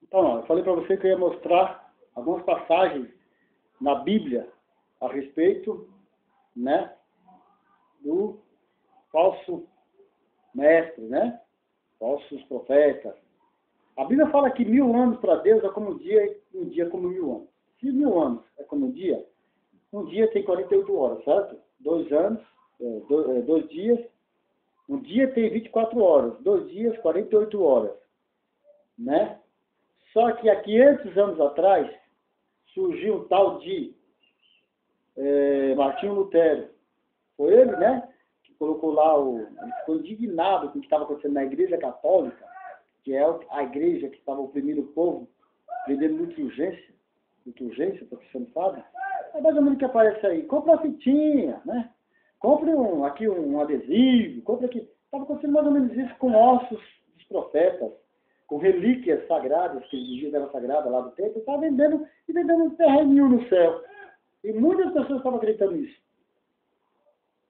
Então, eu falei para você que eu ia mostrar algumas passagens na Bíblia a respeito, né, do falso mestre, né, falsos profetas. A Bíblia fala que 1000 anos para Deus é como um dia como 1000 anos. Se 1000 anos é como um dia tem 48 horas, certo? 2 anos, 2 dias, um dia tem 24 horas, 2 dias, 48 horas, né? Só que há 500 anos atrás, surgiu um tal de Martinho Lutero. Foi ele, né, que colocou lá, ele ficou indignado com o que estava acontecendo na Igreja Católica, que é a igreja que estava oprimindo o povo, vendendo muita urgência, para você não sabe. É mais ou menos que aparece aí. Compra uma fitinha, né? Compre aqui um adesivo, compre aqui. Estava acontecendo mais ou menos isso com ossos dos profetas, com relíquias sagradas, que eles diziam que era sagrada lá do templo, estava vendendo um terreninho no céu. E muitas pessoas estavam acreditando nisso.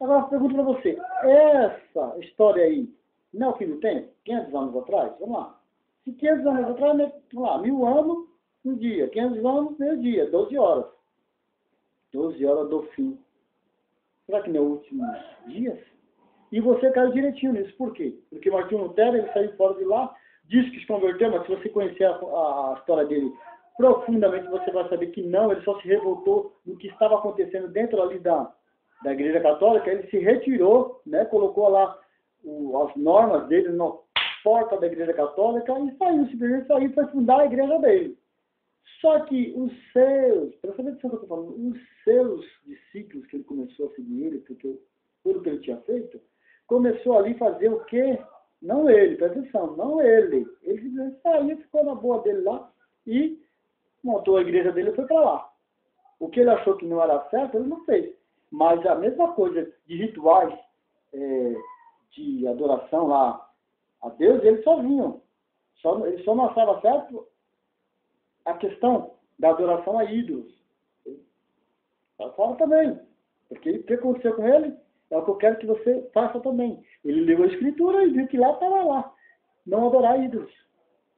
Agora, eu pergunto para você, essa história aí, não é o fim do tempo? 500 anos atrás? Vamos lá. Se 500 anos atrás, vamos lá, 1000 anos, um dia. 500 anos, meio dia, 12 horas. 12 horas do fim. Será que não é os últimos dias? E você caiu direitinho nisso. Por quê? Porque Martinho Lutero, ele saiu fora de lá, disse que se converteu, mas se você conhecer a história dele profundamente, você vai saber que não, ele só se revoltou no que estava acontecendo dentro ali da Igreja Católica. Ele se retirou, né, colocou lá as normas dele na porta da Igreja Católica e saiu, simplesmente saiu para fundar a igreja dele. Só que os seus, presta atenção que eu estou falando, os seus discípulos que ele começou a seguir ele, porque tudo que ele tinha feito, começou ali a fazer o quê? Não ele, presta atenção, não ele. Ele simplesmente saiu, ficou na boa dele lá e montou a igreja dele e foi para lá. O que ele achou que não era certo, ele não fez. Mas a mesma coisa de rituais de adoração lá a Deus, eles só vinham. Ele só não achava certo a questão da adoração a ídolos. Está fora também. Porque o que aconteceu com ele é o que eu quero que você faça também. Ele leu a Escritura e viu que lá estava lá. Não adorar ídolos.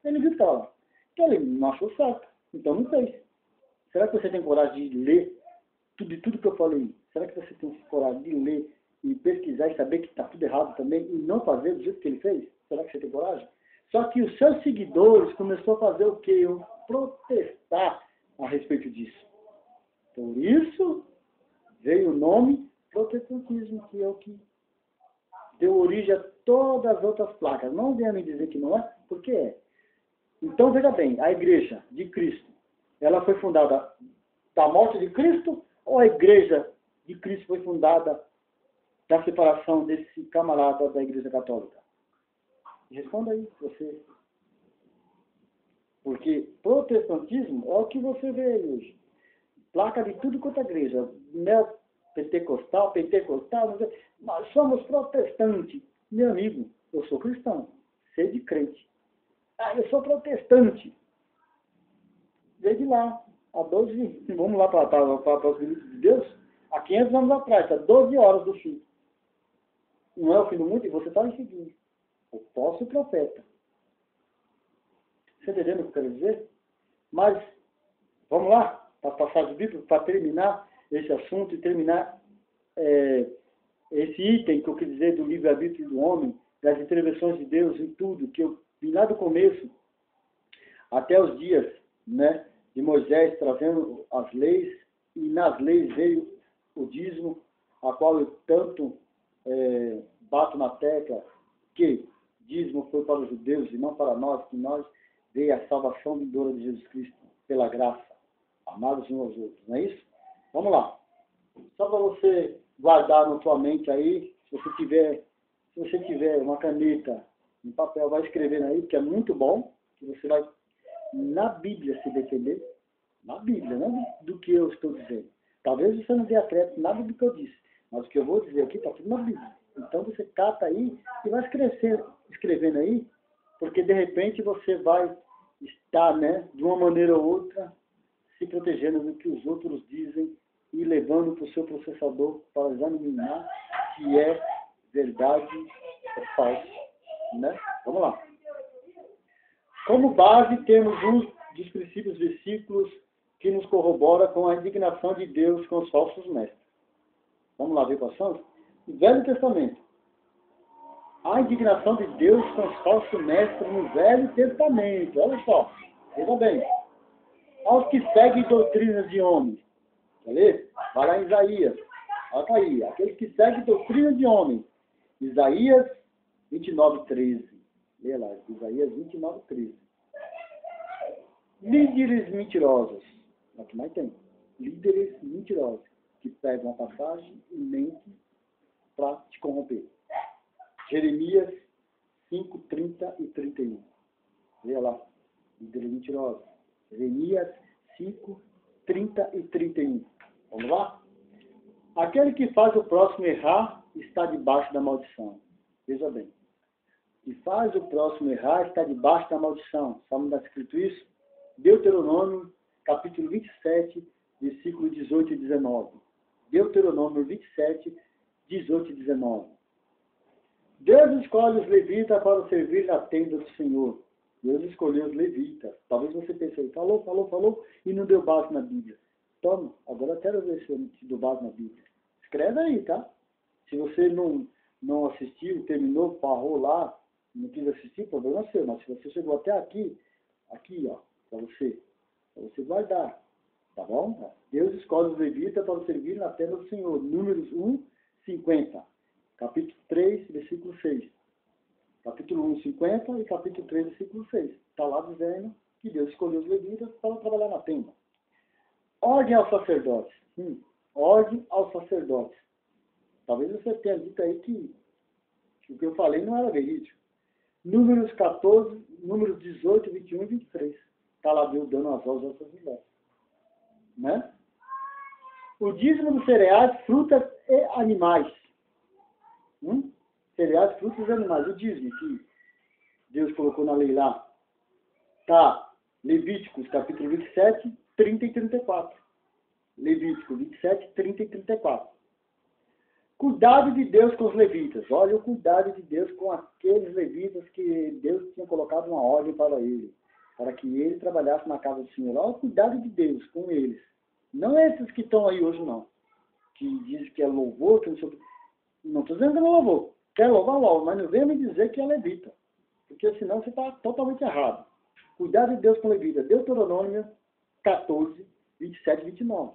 Ele viu que estava lá. Então ele não achou certo. Então não fez. Será que você tem coragem de ler de tudo que eu falei? Será que você tem coragem de ler e pesquisar e saber que está tudo errado também e não fazer do jeito que ele fez? Será que você tem coragem? Só que os seus seguidores começaram a fazer o quê? Protestar a respeito disso. Por isso veio o nome protestantismo, que é o que deu origem a todas as outras placas. Não venha me dizer que não é, porque é. Então, veja bem, a igreja de Cristo, ela foi fundada da morte de Cristo, ou a igreja de Cristo foi fundada da separação desse camarada da igreja católica? Responda aí, você. Porque protestantismo é o que você vê aí hoje. Placa de tudo quanto é igreja. Pentecostal, nós somos protestantes. Meu amigo, eu sou cristão. Sei de crente. Eu sou protestante. Desde lá, há 12, vamos lá para os minutos de Deus, há 500 anos atrás, há 12 horas do fim. Não é o fim do mundo e você está me seguindo. O falso profeta. Você entendendo o que eu quero dizer? Mas, vamos lá, para passar de Bíblia, para terminar esse assunto e terminar esse item que eu quis dizer do livre-arbítrio do homem, das intervenções de Deus em tudo, que eu vi lá do começo até os dias, né, de Moisés trazendo as leis, e nas leis veio o dízimo, a qual eu tanto bato na tecla, que dízimo foi para os judeus e não para nós, que nós veio a salvação vindoura de Jesus Cristo, pela graça, amados uns aos outros, não é isso? Vamos lá. Só para você guardar na sua mente aí, se você tiver uma caneta, um papel, vai escrevendo aí, que é muito bom, que você vai, na Bíblia, se defender, na Bíblia, não do que eu estou dizendo. Talvez você não dê acréscimo nada do que eu disse, mas o que eu vou dizer aqui está tudo na Bíblia. Então você cata aí e vai escrevendo aí, porque de repente você vai estar, né, de uma maneira ou outra, se protegendo do que os outros dizem e levando para o seu processador para examinar se é verdade ou falso. Né? Vamos lá. Como base, temos um dos princípios versículos que nos corrobora com a indignação de Deus com os falsos mestres. Vamos lá ver quais são? No Velho Testamento. A indignação de Deus com os falsos mestres no Velho Testamento. Olha só, veja bem. Aos que seguem doutrinas de homens. Quer ler? Vai lá em Isaías. Olha aí. Aqueles que seguem doutrinas de homens. Isaías 29:13. Leia lá. Isaías 29:13. Líderes mentirosos. É o que mais tem. Líderes mentirosos. Que pegam a passagem e mentem para te corromper. Jeremias 5:30 e 31. Leia lá. Líderes mentirosos. Jeremias 5:30 e 31. Vamos lá? Aquele que faz o próximo errar está debaixo da maldição. Veja bem. Que faz o próximo errar está debaixo da maldição. Sabe onde está escrito isso? Deuteronômio, capítulo 27, versículo 18 e 19. Deuteronômio 27, 18 e 19. Deus escolhe os levitas para servir na tenda do Senhor. Deus escolheu os levitas. Talvez você pense, falou, e não deu base na Bíblia. Toma, agora eu quero ver se eu te dou base na Bíblia. Escreve aí, tá? Se você não assistiu, terminou, parou lá, não quis assistir, problema é seu. Mas se você chegou até aqui, ó, para você guardar. Tá bom? Deus escolhe os levitas para servir na tenda do Senhor. Números 1, 50. Capítulo 3, versículo 6. Capítulo 1, 50 e capítulo 3, versículo 6. Está lá dizendo que Deus escolheu os levitas para trabalhar na tenda. Ordem aos sacerdotes. Ordem aos sacerdotes. Talvez você tenha dito aí que o que eu falei não era verídico. Números 14, números 18, 21 e 23. Está lá Deus dando as ordens aos sacerdotes. Né? O dízimo dos cereais, frutas e animais. Cereais, frutas e animais. O dízimo que Deus colocou na lei lá. Tá. Levíticos, capítulo 27, 30 e 34. Levítico 27, 30 e 34. Cuidado de Deus com os levitas. Olha o cuidado de Deus com aqueles levitas que Deus tinha colocado uma ordem para ele. Para que ele trabalhasse na casa do Senhor. Olha o cuidado de Deus com eles. Não esses que estão aí hoje, não. Que dizem que é louvor, que não sei o que. Não estou dizendo que não é louvor. Quer louvar logo, mas não venha me dizer que é levita. Porque senão você está totalmente errado. Cuidado de Deus com levita. Deuteronômio 14, 27 e 29.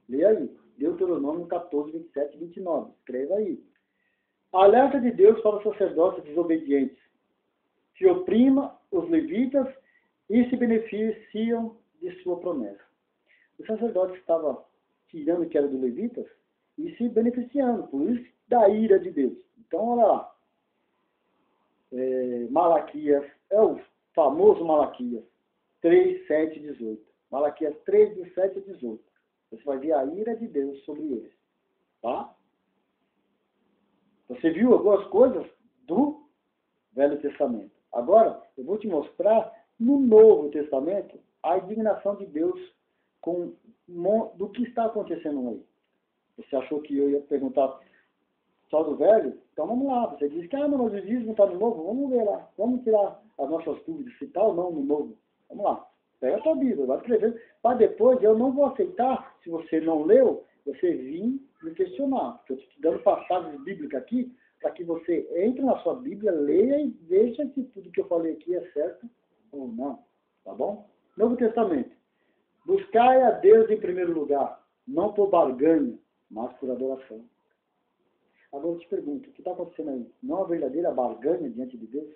Leia aí. Deuteronômio 14, 27 e 29. Escreva aí. Alerta de Deus para os sacerdotes desobedientes, que oprima os levitas e se beneficiam de sua promessa. Os sacerdotes estavam tirando o que era dos levitas e se beneficiando, por isso, da ira de Deus. Então, olha lá. Malaquias, é o famoso Malaquias 3, 7 e 18. Malaquias 3, do 7 e 18. Você vai ver a ira de Deus sobre eles. Tá? Você viu algumas coisas do Velho Testamento. Agora, eu vou te mostrar no Novo Testamento a indignação de Deus do que está acontecendo aí. Você achou que eu ia perguntar só do Velho? Então vamos lá. Você disse que mas o dízimo está no Novo. Vamos ver lá. Vamos tirar as nossas dúvidas, se está ou não no Novo. Vamos lá. Pega a tua Bíblia, vai escrever. Para depois, eu não vou aceitar, se você não leu, você vir me questionar. Porque eu estou te dando passagens bíblicas aqui, para que você entre na sua Bíblia, leia e veja se tudo que eu falei aqui é certo ou não. Tá bom? Novo Testamento. Buscai a Deus em primeiro lugar, não por barganha, mas por adoração. Agora eu te pergunto, o que está acontecendo aí? Não é uma verdadeira barganha diante de Deus?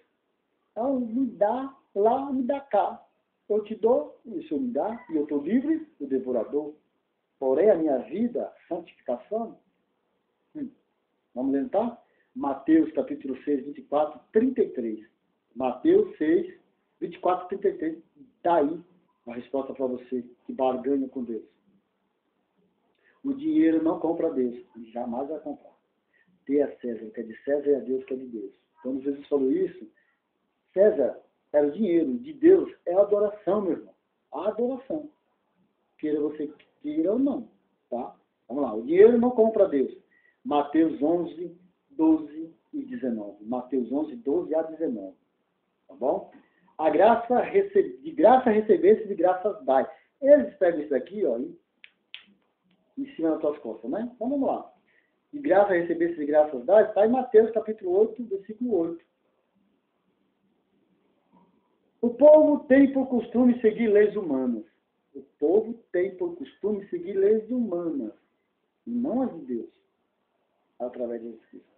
Então, me dá lá, me dá cá. Eu te dou, e o Senhor me dá, e eu estou livre do devorador. Porém, a minha vida, santificação. Vamos tentar? Mateus, capítulo 6, 24, 33. Mateus 6, 24, 33. Está aí a resposta para você, que barganha com Deus. O dinheiro não compra Deus. Ele jamais vai comprar. Dê a César o que é de César e a Deus o que é de Deus. Quando Jesus falou isso, César era o dinheiro, de Deus é a adoração, meu irmão. A adoração. Queira você queira ou não. Tá? Vamos lá. O dinheiro não compra Deus. Mateus 11, 12 e 19. Mateus 11, 12 a 19. Tá bom? De graça recebeste, de graças dai. Eles pegam isso aqui, ó, em cima das tuas costas, né? Então vamos lá. De graça recebeste, de graças dai, está em Mateus capítulo 8, versículo 8. O povo tem por costume seguir leis humanas. O povo tem por costume seguir leis humanas, e não as de Deus, através de Jesus Cristo.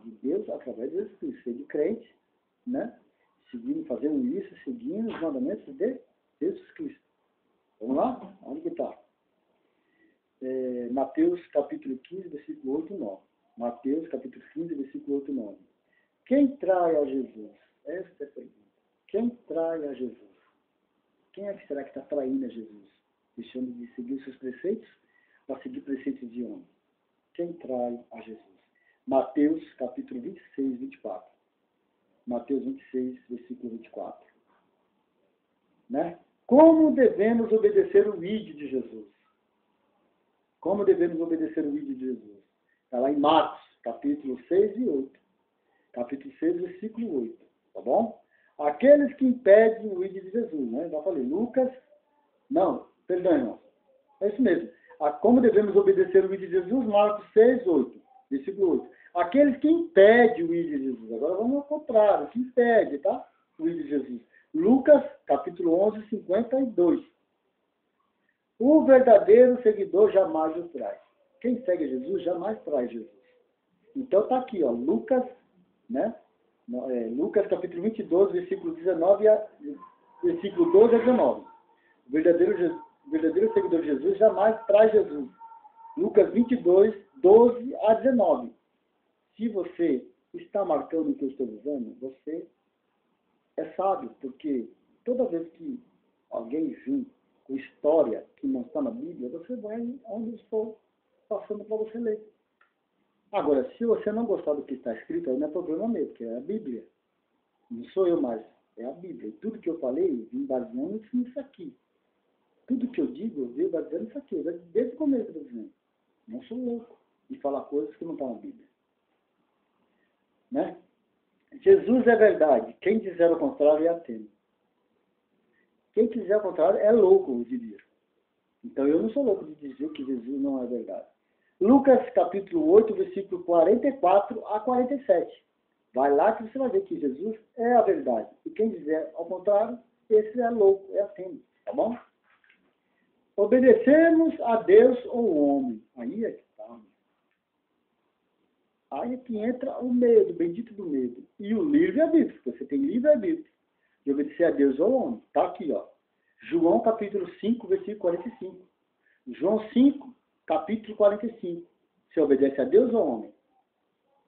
De Deus, através de Jesus Cristo. Ser de crente, né? Seguindo, fazendo isso, seguindo os mandamentos de Jesus Cristo. Vamos lá? Onde que está? Mateus capítulo 15, versículo 8 e 9. Mateus capítulo 15, versículo 8 e 9. Quem trai a Jesus? Esta é a pergunta. Quem trai a Jesus? Quem é que será que está traindo a Jesus? Deixando de seguir os seus preceitos para seguir preceitos de homem? Quem trai a Jesus? Mateus capítulo 26, 24. Mateus 26, versículo 24. Né? Como devemos obedecer o ídolo de Jesus? Como devemos obedecer o ídolo de Jesus? Está lá em Marcos, capítulo 6 e 8. Capítulo 6, versículo 8. Tá bom? Aqueles que impedem o ídolo de Jesus, né? Já falei, Lucas... Não, perdão, irmão. É isso mesmo. Como devemos obedecer o ídolo de Jesus? Marcos 6, 8. Versículo 8. Aqueles que impedem o ídolo de Jesus. Agora vamos ao contrário. Que impede, tá? O ídolo de Jesus. Lucas, capítulo 11, 52. O verdadeiro seguidor jamais o traz. Quem segue Jesus jamais traz Jesus. Então está aqui, ó, Lucas, né? Lucas capítulo 22, versículo 19 versículo 12 a 19. O verdadeiro seguidor de Jesus jamais traz Jesus. Lucas 22, 12 a 19. Se você está marcando o que eu estou dizendo, você é sábio, porque toda vez que alguém vir com história que não está na Bíblia, você vai onde eu estou passando para você ler. Agora, se você não gostar do que está escrito, aí não é problema meu, porque é a Bíblia. Não sou eu mais, é a Bíblia. E tudo que eu falei, vim baseando nisso aqui. Tudo que eu digo, eu venho baseando nisso aqui. Desde o começo eu estou dizendo. Não sou louco de falar coisas que não estão na Bíblia. Né? Jesus é verdade. Quem dizer o contrário é ateu. Quem quiser o contrário é louco, eu diria. Então eu não sou louco de dizer que Jesus não é verdade. Lucas capítulo 8, versículo 44 a 47. Vai lá que você vai ver que Jesus é a verdade. E quem dizer ao contrário, esse é louco, é ateu. Tá bom? Obedecemos a Deus ou ao homem. Aí é que está. Aí é que entra o medo, o bendito do medo. E o livre-arbítrio, porque você tem livre-arbítrio de obedecer a Deus ou ao homem. Está aqui, ó. João capítulo 5, versículo 45. João 5, capítulo 45. Você obedece a Deus ou ao homem?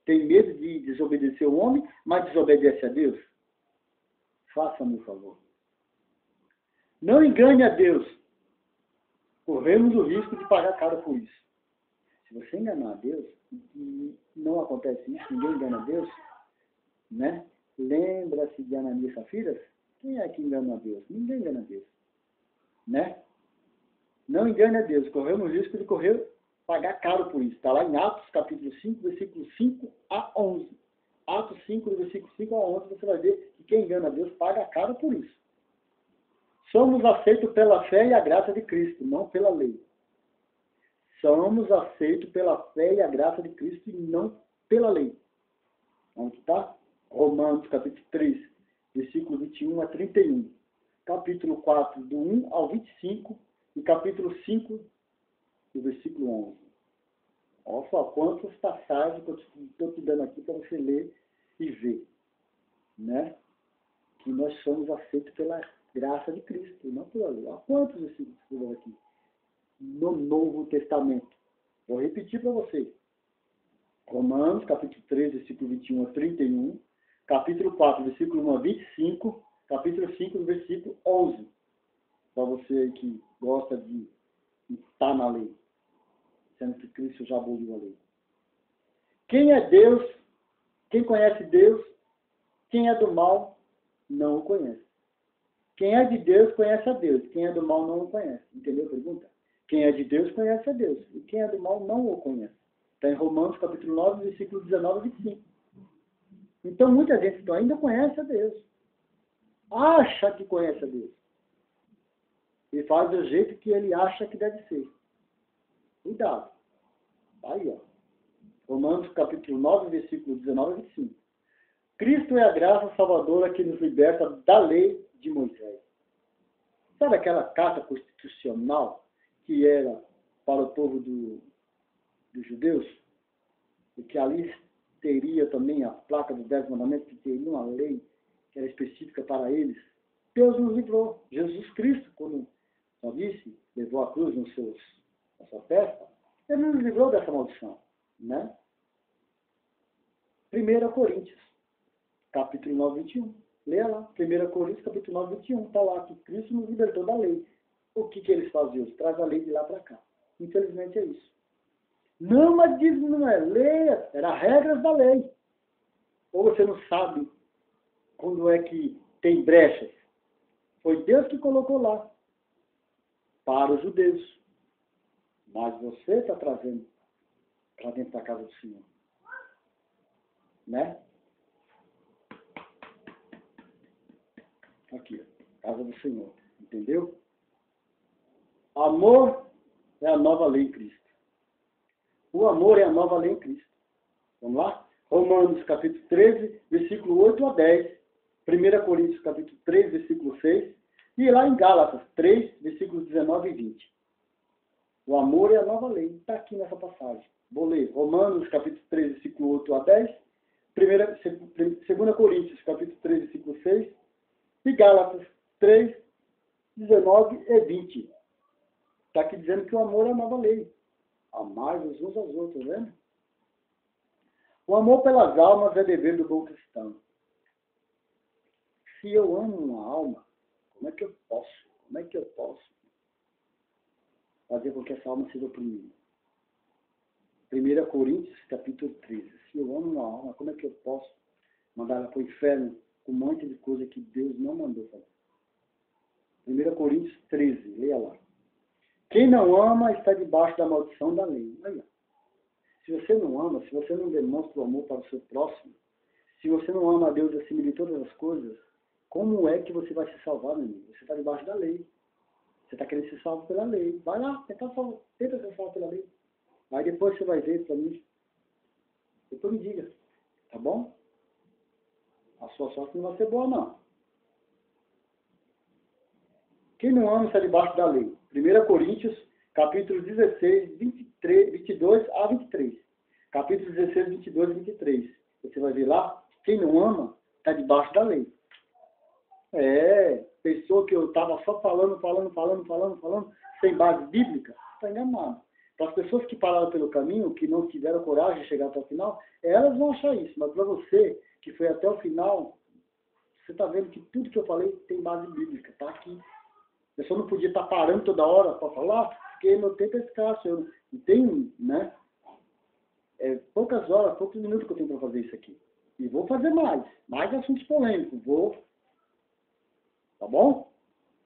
Tem medo de desobedecer o homem, mas desobedece a Deus? Faça-me o favor. Não engane a Deus. Corremos o risco de pagar caro por isso. Se você enganar a Deus, e não acontece isso, ninguém engana a Deus, né? Lembra-se de Ananias e Safiras? Quem é que engana a Deus? Ninguém engana a Deus. Né? Não engane a Deus. Corremos o risco de pagar caro por isso. Está lá em Atos, capítulo 5, versículo 5 a 11. Atos 5, do versículo 5 a 11, você vai ver que quem engana a Deus paga caro por isso. Somos aceitos pela fé e a graça de Cristo, não pela lei. Somos aceitos pela fé e a graça de Cristo e não pela lei. Onde está? Romanos, capítulo 3, versículo 21 a 31. Capítulo 4, do 1 ao 25. E capítulo 5, do versículo 11. Olha só quantas passagens que eu estou te dando aqui para você ler e ver. Né? Que nós somos aceitos pela graça de Cristo, não pela lei. Olha quantos versículos que eu aqui. No Novo Testamento. Vou repetir para vocês. Romanos, capítulo 3, versículo 21 a 31. Capítulo 4, versículo 1 a 25. Capítulo 5, versículo 11. Para você que gosta de estar na lei. Sendo que Cristo já aboliu a lei. Quem é Deus? Quem conhece Deus? Quem é do mal? Não o conhece. Quem é de Deus, conhece a Deus. Quem é do mal, não o conhece. Entendeu a pergunta? Quem é de Deus, conhece a Deus. E quem é do mal, não o conhece. Está em Romanos, capítulo 9, versículo 19 e 25. Então, muita gente ainda conhece a Deus. acha que conhece a Deus. E faz do jeito que ele acha que deve ser. Cuidado. Aí, ó. Romanos capítulo 9, versículo 19 e 25. Cristo é a graça salvadora que nos liberta da lei de Moisés. Sabe aquela carta constitucional que era para o povo dos judeus? E que ali teria também a placa dos 10 mandamentos, que teria uma lei que era específica para eles. Deus nos livrou. Jesus Cristo, como já disse, levou a cruz na sua testa, ele nos livrou dessa maldição. Né? 1 Coríntios, capítulo 9, 21. Leia lá. 1 Coríntios, capítulo 9, 21. Está lá que Cristo nos libertou da lei. O que eles faziam? Eles trazem a lei de lá para cá. Infelizmente é isso. Não, mas diz não é lei, era regras da lei. Ou você não sabe quando é que tem brechas? Foi Deus que colocou lá para os judeus. Mas você está trazendo para dentro da casa do Senhor. Né? Aqui, ó, casa do Senhor. Entendeu? Amor é a nova lei em Cristo. O amor é a nova lei em Cristo. Vamos lá? Romanos capítulo 13, versículo 8 a 10. 1 Coríntios capítulo 3, versículo 6. E lá em Gálatas 3, versículos 19 e 20. O amor é a nova lei. Está aqui nessa passagem. Vou ler. Romanos capítulo 3, versículo 8 a 10. 2 Coríntios capítulo 3, versículo 6. E Gálatas 3, 19 e 20. Está aqui dizendo que o amor é a nova lei. Amar uns aos outros, né? O amor pelas almas é dever do bom cristão. Se eu amo uma alma, como é que eu posso fazer com que essa alma seja oprimida? 1 Coríntios, capítulo 13. Se eu amo uma alma, como é que eu posso mandar ela para o inferno com um monte de coisa que Deus não mandou fazer? 1 Coríntios 13, leia lá. Quem não ama está debaixo da maldição da lei. Olha. Se você não ama, se você não demonstra o amor para o seu próximo, se você não ama a Deus acima de todas as coisas, como é que você vai se salvar, meu amigo? Você está debaixo da lei. Você está querendo ser salvo pela lei. Vai lá, tenta ser salvo pela lei. Aí depois você vai ver para mim. Depois me diga. Tá bom? A sua sorte não vai ser boa, não. Quem não ama está debaixo da lei. 1 Coríntios, capítulo 16, 22 a 23. Capítulo 16, 22 a 23. Você vai ver lá, quem não ama está debaixo da lei. Pensou que eu estava só falando, sem base bíblica? Está enganado. Para as pessoas que pararam pelo caminho, que não tiveram coragem de chegar até o final, elas vão achar isso. Mas para você, que foi até o final, você está vendo que tudo que eu falei tem base bíblica. Está aqui. Eu só não podia estar parando toda hora para falar, porque meu tempo é escasso. Eu não tenho, né? Poucas horas, poucos minutos que eu tenho para fazer isso aqui. E vou fazer mais assuntos polêmicos. Tá bom?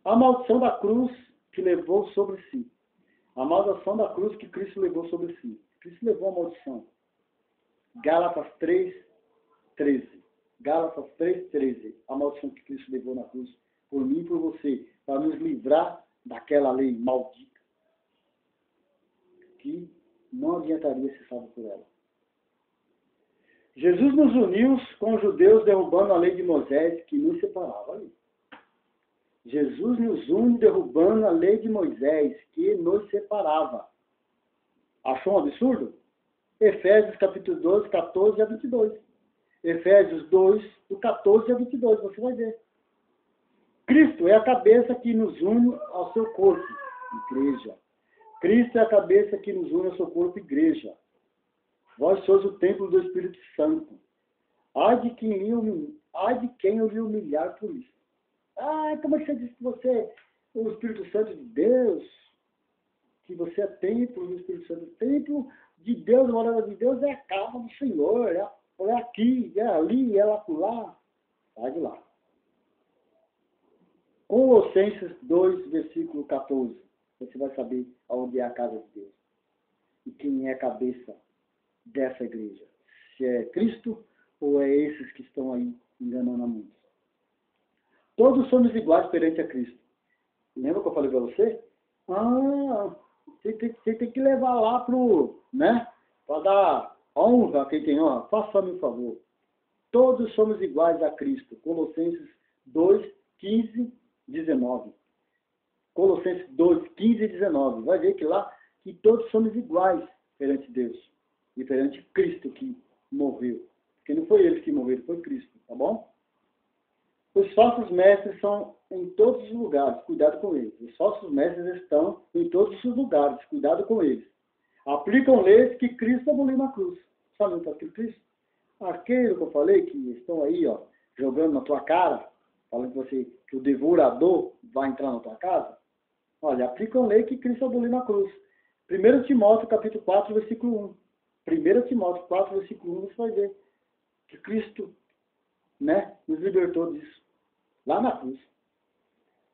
A maldição da cruz que levou sobre si. A maldição da cruz que Cristo levou sobre si. Cristo levou a maldição. Gálatas 3, 13. Gálatas 3, 13. A maldição que Cristo levou na cruz por mim e por você, para nos livrar daquela lei maldita, que não adiantaria ser salvo por ela. Jesus nos uniu com os judeus, derrubando a lei de Moisés, que nos separava. Olha. Jesus nos une derrubando a lei de Moisés, que nos separava. Achou um absurdo? Efésios capítulo 12, 14 a 22. Efésios 2, do 14 a 22, você vai ver. Cristo é a cabeça que nos une ao seu corpo, igreja. Cristo é a cabeça que nos une ao seu corpo, igreja. Vós sois o templo do Espírito Santo. Ai de quem eu lhe humilhar por isso. Como é que você diz que você é o Espírito Santo de Deus? Que você é templo do Espírito Santo. Templo de Deus, a morada de Deus é a casa do Senhor. É aqui, é ali, é lá por lá. Sai de lá. Colossenses 2, versículo 14. Você vai saber onde é a casa de Deus. E quem é a cabeça dessa igreja. Se é Cristo ou é esses que estão aí enganando a muitos. Todos somos iguais perante a Cristo. Lembra que eu falei para você? Você tem que levar lá para dar honra a quem tem honra. Faça-me um favor. Todos somos iguais a Cristo. Colossenses 2, 15, 19. Colossenses 2, 15 e 19. Vai ver que lá que todos somos iguais perante Deus e perante Cristo que morreu. Porque não foi eles que morreram, foi Cristo, tá bom? Os falsos mestres são em todos os lugares, cuidado com eles. Os falsos mestres estão em todos os lugares, cuidado com eles. Aplicam leis que Cristo aboliu na cruz. Sabe onde está aquilo Cristo? Aquele que eu falei, que estão aí, jogando na tua cara, falando que o devorador vai entrar na tua casa. Olha, aplicam lei que Cristo aboliu na cruz. 1 Timóteo, capítulo 4, versículo 1. 1 Timóteo 4, versículo 1, você vai ver que Cristo, nos libertou disso. Lá na cruz.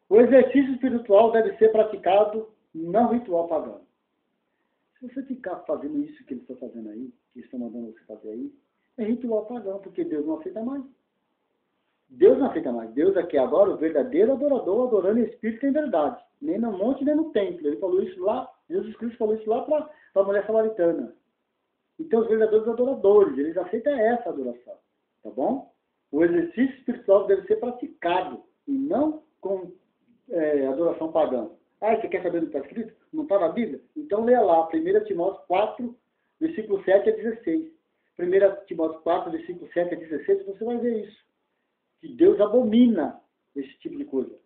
O exercício espiritual deve ser praticado não ritual pagão. Se você ficar fazendo isso que eles estão fazendo aí, que estão mandando você fazer aí, é ritual pagão, porque Deus não aceita mais. Deus não aceita mais. Deus aqui agora, o verdadeiro adorador, adorando em espírito e em verdade. Nem no monte, nem no templo. Ele falou isso lá, Jesus Cristo falou isso lá para a mulher samaritana. Então, os verdadeiros adoradores, eles aceitam essa adoração. Tá bom? O exercício espiritual deve ser praticado e não com adoração pagã. Você quer saber do que está escrito? Não está na Bíblia? Então leia lá, 1 Timóteo 4, versículo 7 a 16. 1 Timóteo 4, versículo 7 a 16, você vai ver isso. Que Deus abomina esse tipo de coisa.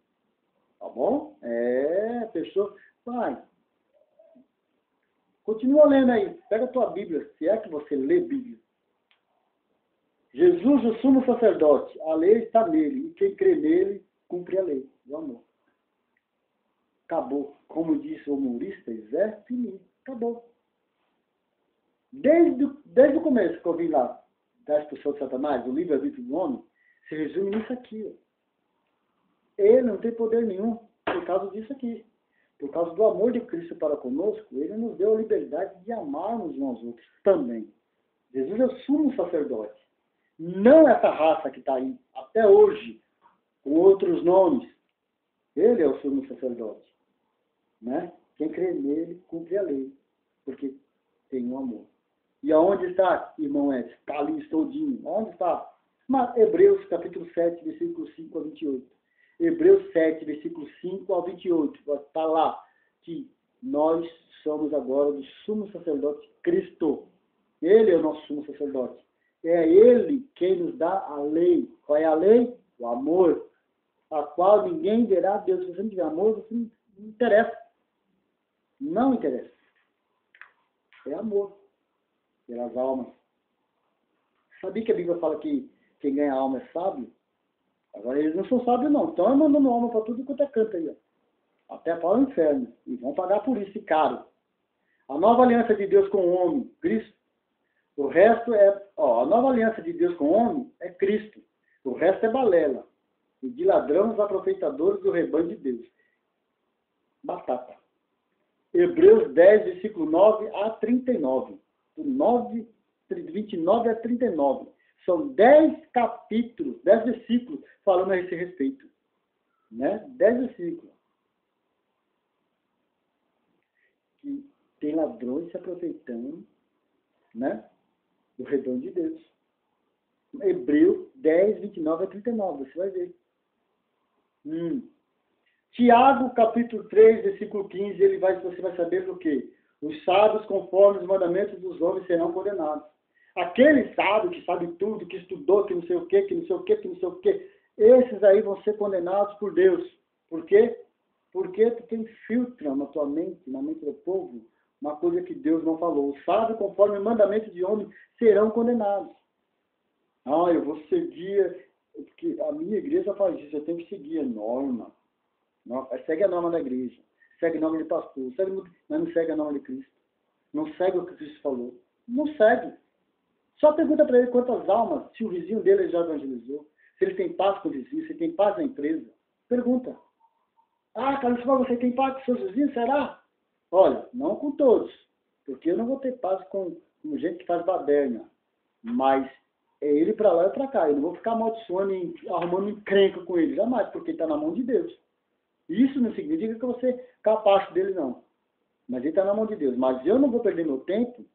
Tá bom? A pessoa... Vai. Continua lendo aí. Pega a tua Bíblia, se é que você lê Bíblia. Jesus, o sumo sacerdote, a lei está nele, e quem crê nele, cumpre a lei. O amor. Acabou. Como disse o humorista, Zé Fininho. Acabou. Desde o começo que eu vi lá, da expulsão de Satanás, o livre-arbítrio do homem, se resume nisso aqui. Ele não tem poder nenhum por causa disso aqui. Por causa do amor de Cristo para conosco, ele nos deu a liberdade de amarmos uns aos outros também. Jesus é o sumo sacerdote. Não essa raça que está aí, até hoje, com outros nomes. Ele é o sumo sacerdote. Quem crê nele, cumpre a lei. Porque tem um amor. E aonde está, irmão Edson? Está ali todinho. Onde está? Hebreus, capítulo 7, versículo 5 a 28. Hebreus 7, versículo 5 a 28. Está lá que nós somos agora do sumo sacerdote Cristo. Ele é o nosso sumo sacerdote. É Ele quem nos dá a lei. Qual é a lei? O amor. A qual ninguém verá Deus. Se você não tiver amor, você não interessa. Não interessa. É amor. Pelas almas. Sabia que a Bíblia fala que quem ganha alma é sábio? Agora eles não são sábios não. Estão mandando alma para tudo quanto é canto aí. Até para o inferno. E vão pagar por isso, caro. A nova aliança de Deus com o homem, Cristo. O resto a nova aliança de Deus com o homem é Cristo. O resto é balela. E de ladrão os aproveitadores do rebanho de Deus. Batata. Hebreus 10, versículo 9 a 39. Do 29 a 39. São 10 capítulos, 10 versículos falando a esse respeito. 10 versículos. Que tem ladrões se aproveitando, do rebanho de Deus. Hebreus 10, 29 a 39, você vai ver. Tiago, capítulo 3, versículo 15, você vai saber do quê? Os sábios, conforme os mandamentos dos homens, serão condenados. Aquele sábio que sabe tudo, que estudou, que não sei o quê, que não sei o quê, que não sei o quê, esses aí vão ser condenados por Deus. Por quê? Porque tu infiltra na tua mente, na mente do povo, uma coisa que Deus não falou. Os sábios, conforme o mandamento de homem, serão condenados. Eu vou seguir, porque a minha igreja faz isso, eu tenho que seguir a norma. Segue a norma da igreja, segue a norma de pastor, mas não segue a norma de Cristo. Não segue o que Cristo falou. Não segue. Só pergunta para ele quantas almas, se o vizinho dele já evangelizou, se ele tem paz com o vizinho, se ele tem paz na empresa. Pergunta. Carlos, você tem paz com seus vizinhos, será? Olha, não com todos, porque eu não vou ter paz com gente que faz baderna, mas é ele para lá e para cá. Eu não vou ficar amaldiçoando e arrumando encrenca com ele, jamais, porque está na mão de Deus. Isso não significa que você capacho dele, não. Mas ele está na mão de Deus. Mas eu não vou perder meu tempo,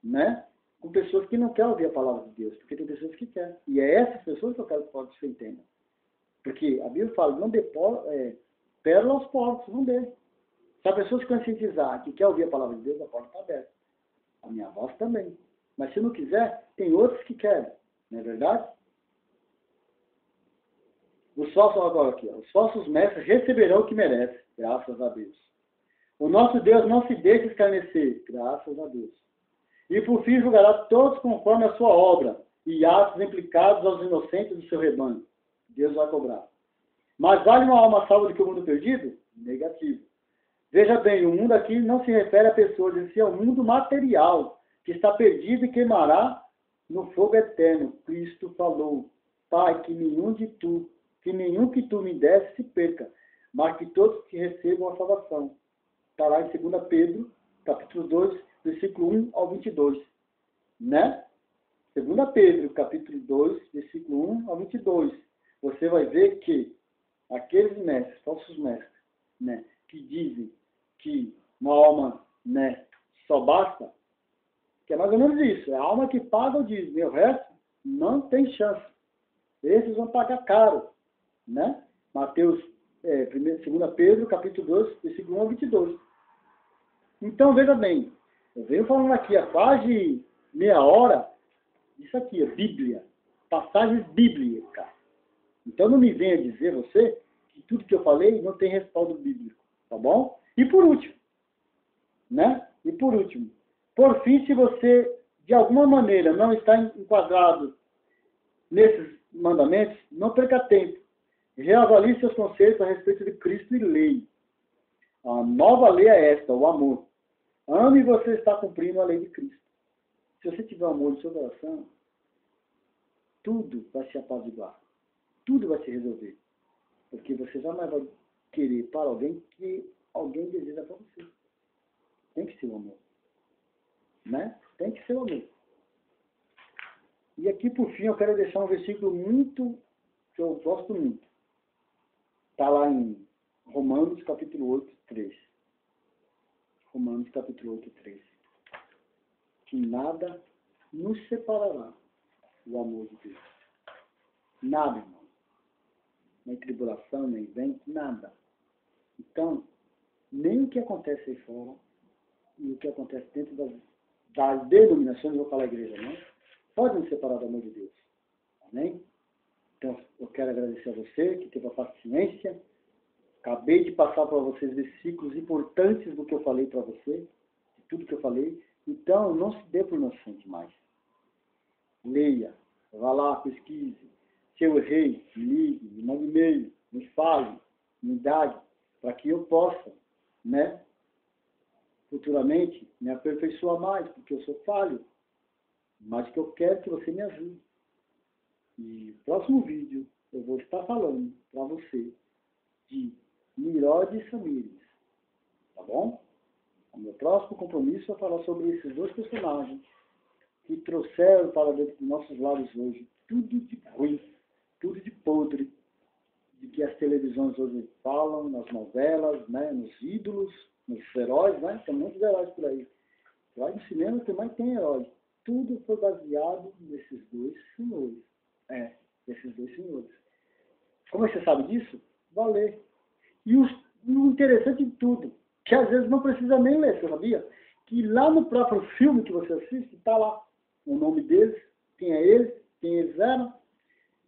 né, com pessoas que não querem ouvir a palavra de Deus, porque tem pessoas que querem. E é essas pessoas que eu quero que você entenda. Porque a Bíblia fala, não dê pérola aos porcos, não dê. Se a pessoa se conscientizar que quer ouvir a palavra de Deus, a porta está aberta. A minha voz também. Mas se não quiser, tem outros que querem. Não é verdade? Os falsos, agora aqui, ó, os falsos mestres receberão o que merecem, graças a Deus. O nosso Deus não se deixa escarnecer, graças a Deus. E por fim julgará todos conforme a sua obra e atos implicados aos inocentes do seu rebanho. Deus vai cobrar. Mas vale uma alma salva do que o mundo perdido? Negativo. Veja bem, o mundo aqui não se refere a pessoas, em si é o mundo material, que está perdido e queimará no fogo eterno. Cristo falou, Pai, que nenhum que tu me desse se perca, mas que todos que recebam a salvação. Está lá em 2 Pedro, capítulo 2, versículo 1 ao 22. Né? 2 Pedro, capítulo 2, versículo 1 ao 22. Você vai ver que aqueles mestres, falsos mestres, né, que dizem que uma alma, né, só basta, que é mais ou menos isso, é a alma que paga o dízimo, e o resto não tem chance. Esses vão pagar caro, né? Mateus, 2 Pedro, capítulo 2, versículo 1 ao 22. Então, veja bem, eu venho falando aqui há quase meia hora, isso aqui é Bíblia, passagens bíblicas. Então, não me venha dizer você que tudo que eu falei não tem respaldo bíblico, tá bom? E por último, né? E por último, por fim, se você, de alguma maneira, não está enquadrado nesses mandamentos, não perca tempo. Reavalie seus conceitos a respeito de Cristo e lei. A nova lei é esta, o amor. Ame e você está cumprindo a lei de Cristo. Se você tiver amor no seu coração, tudo vai se apaziguar. Tudo vai se resolver. Porque você jamais vai querer para alguém que alguém deseja para você. Tem que ser o amor. Né? Tem que ser o amor. E aqui, por fim, eu quero deixar um versículo que eu gosto muito. Está lá em Romanos, capítulo 8, 3. Romanos, capítulo 8, 3. Que nada nos separará do amor de Deus. Nada, irmão. Nem tribulação, nem vento, nada. Então, nem o que acontece aí fora e o que acontece dentro das denominações, não vou falar igreja, não, pode nos separar do amor de Deus. Amém? Então, eu quero agradecer a você que teve a paciência. Acabei de passar para vocês versículos importantes do que eu falei para você, de tudo que eu falei. Então, não se dê por inocente mais. Leia, vá lá, pesquise. Se eu errei, me ligue, me mande e-mail, me fale, me indague, para que eu possa, né, futuramente, me aperfeiçoar mais, porque eu sou falho, mas que eu quero que você me ajude. E no próximo vídeo, eu vou estar falando para você de Nimrod e Samires, tá bom? O meu próximo compromisso é falar sobre esses dois personagens que trouxeram para dentro dos nossos lares hoje tudo de ruim, tudo de podre, de que as televisões hoje falam, nas novelas, né, nos ídolos, nos heróis, né? Tem muitos heróis por aí. Lá no cinema também tem heróis. Tudo foi baseado nesses dois senhores. Esses dois senhores. Como você sabe disso? Vai ler. E o interessante de tudo, que às vezes não precisa nem ler, você sabia? Que lá no próprio filme que você assiste, está lá o nome deles, quem é eles, quem eles eram.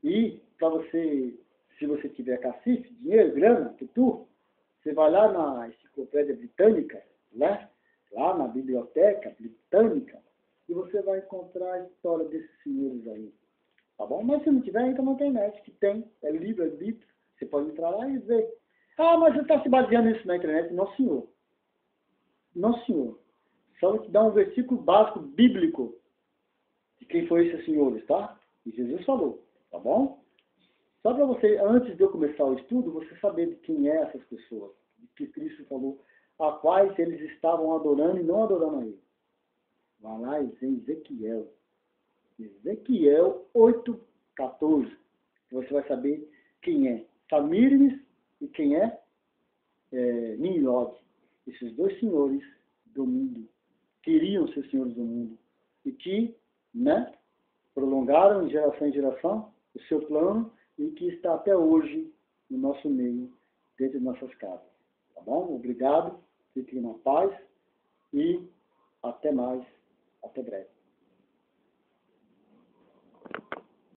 E para você, se você tiver cacife, dinheiro, grana, você vai lá na Enciclopédia Britânica, né? Lá na Biblioteca Britânica, e você vai encontrar a história desses senhores aí. Tá bom? Mas se não tiver, entra na internet, que tem. É livro, é livro. Você pode entrar lá e ver. Ah, mas você está se baseando nisso na internet? Não, senhor. Não, senhor. Só vou te dar um versículo básico bíblico de quem foi esses senhores, tá? E Jesus falou, tá bom? Só para você, antes de eu começar o estudo, você saber de quem é essas pessoas, de que Cristo falou, a quais eles estavam adorando e não adorando a ele. Vai lá em Ezequiel. Ezequiel 8:14. Você vai saber quem é Samíris e quem é Nimrod. Esses dois senhores do mundo, queriam ser senhores do mundo, e que, prolongaram de geração em geração o seu plano e que está até hoje no nosso meio, dentro de nossas casas. Tá bom? Obrigado, fiquem na paz e até mais, até breve.